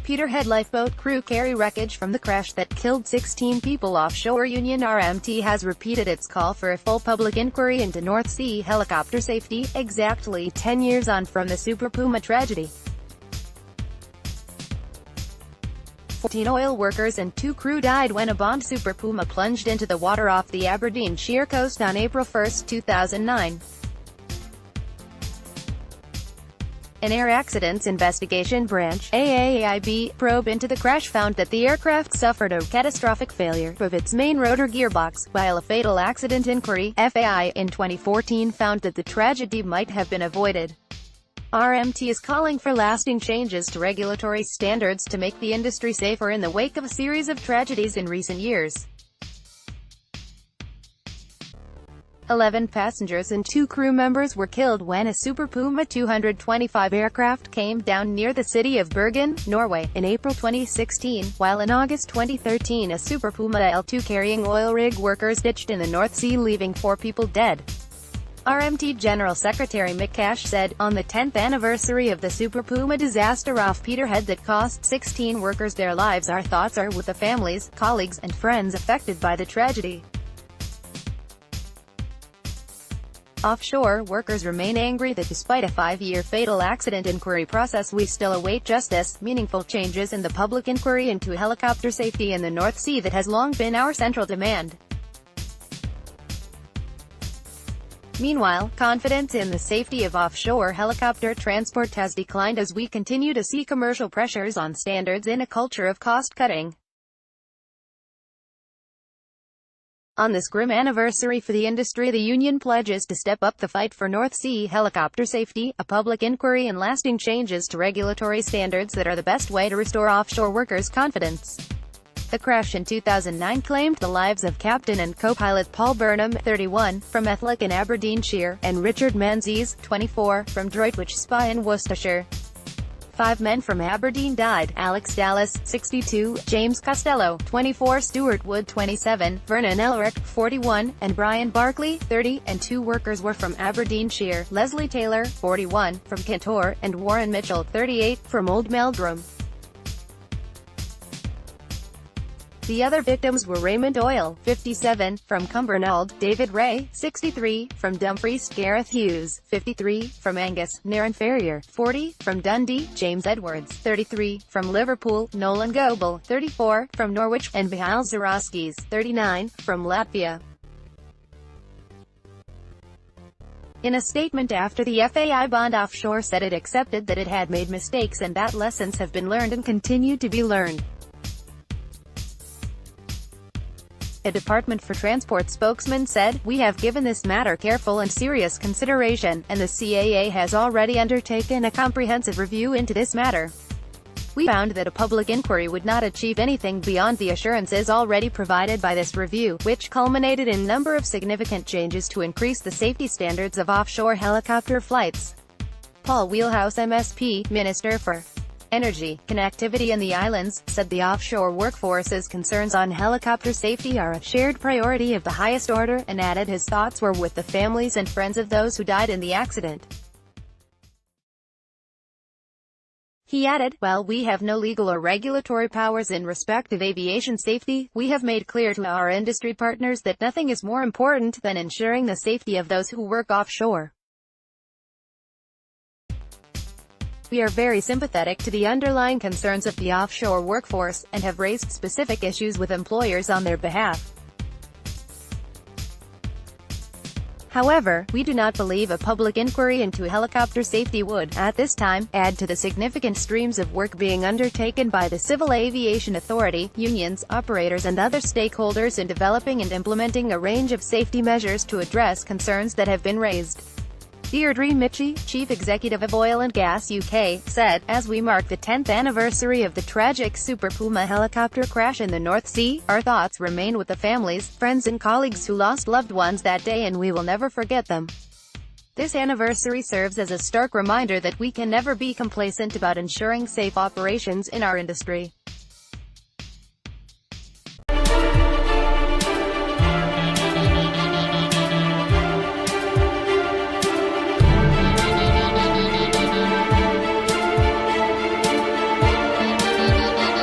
Peterhead Lifeboat crew carry wreckage from the crash that killed 16 people. Offshore union RMT has repeated its call for a full public inquiry into North Sea helicopter safety, exactly 10 years on from the Super Puma tragedy. 14 oil workers and 2 crew died when a Bond Super Puma plunged into the water off the Aberdeenshire coast on April 1, 2009. An Air Accidents Investigation Branch (AAIB) probe into the crash found that the aircraft suffered a catastrophic failure of its main rotor gearbox, while a fatal accident inquiry (FAI) in 2014 found that the tragedy might have been avoided. RMT is calling for lasting changes to regulatory standards to make the industry safer in the wake of a series of tragedies in recent years. 11 passengers and 2 crew members were killed when a Super Puma 225 aircraft came down near the city of Bergen, Norway, in April 2016, while in August 2013 a Super Puma L2 carrying oil rig workers ditched in the North Sea, leaving 4 people dead. RMT General Secretary Mick Cash said, on the 10th anniversary of the Super Puma disaster off Peterhead that cost 16 workers their lives, our thoughts are with the families, colleagues, and friends affected by the tragedy. Offshore workers remain angry that despite a 5-year fatal accident inquiry process we still await justice, meaningful changes in the public inquiry into helicopter safety in the North Sea that has long been our central demand. Meanwhile, confidence in the safety of offshore helicopter transport has declined as we continue to see commercial pressures on standards in a culture of cost-cutting. On this grim anniversary for the industry, the union pledges to step up the fight for North Sea helicopter safety, a public inquiry and lasting changes to regulatory standards that are the best way to restore offshore workers' confidence. The crash in 2009 claimed the lives of captain and co-pilot Paul Burnham, 31, from Ethlick in Aberdeenshire, and Richard Menzies, 24, from Droitwich Spa in Worcestershire. 5 men from Aberdeen died: Alex Dallas, 62, James Costello, 24, Stuart Wood, 27, Vernon Elric, 41, and Brian Barkley, 30, and 2 workers were from Aberdeenshire: Leslie Taylor, 41, from Kintore, and Warren Mitchell, 38, from Old Meldrum. The other victims were Raymond Oyle, 57, from Cumbernauld, David Ray, 63, from Dumfries, Gareth Hughes, 53, from Angus, Nairn Ferrier, 40, from Dundee, James Edwards, 33, from Liverpool, Nolan Goebel, 34, from Norwich, and Mihail Zaraskis, 39, from Latvia. In a statement after the FAI, Bond Offshore said it accepted that it had made mistakes and that lessons have been learned and continue to be learned. A Department for Transport spokesman said, "We have given this matter careful and serious consideration, and the CAA has already undertaken a comprehensive review into this matter. We found that a public inquiry would not achieve anything beyond the assurances already provided by this review, which culminated in a number of significant changes to increase the safety standards of offshore helicopter flights." Paul Wheelhouse, MSP, Minister for Energy, Connectivity and the Islands, said the offshore workforce's concerns on helicopter safety are a shared priority of the highest order, and added his thoughts were with the families and friends of those who died in the accident. He added, "While we have no legal or regulatory powers in respect of aviation safety, we have made clear to our industry partners that nothing is more important than ensuring the safety of those who work offshore. We are very sympathetic to the underlying concerns of the offshore workforce, and have raised specific issues with employers on their behalf. However, we do not believe a public inquiry into helicopter safety would, at this time, add to the significant streams of work being undertaken by the Civil Aviation Authority, unions, operators and other stakeholders in developing and implementing a range of safety measures to address concerns that have been raised." Deirdre Mitchie, Chief Executive of Oil and Gas UK, said, "As we mark the 10th anniversary of the tragic Super Puma helicopter crash in the North Sea, our thoughts remain with the families, friends and colleagues who lost loved ones that day, and we will never forget them. This anniversary serves as a stark reminder that we can never be complacent about ensuring safe operations in our industry."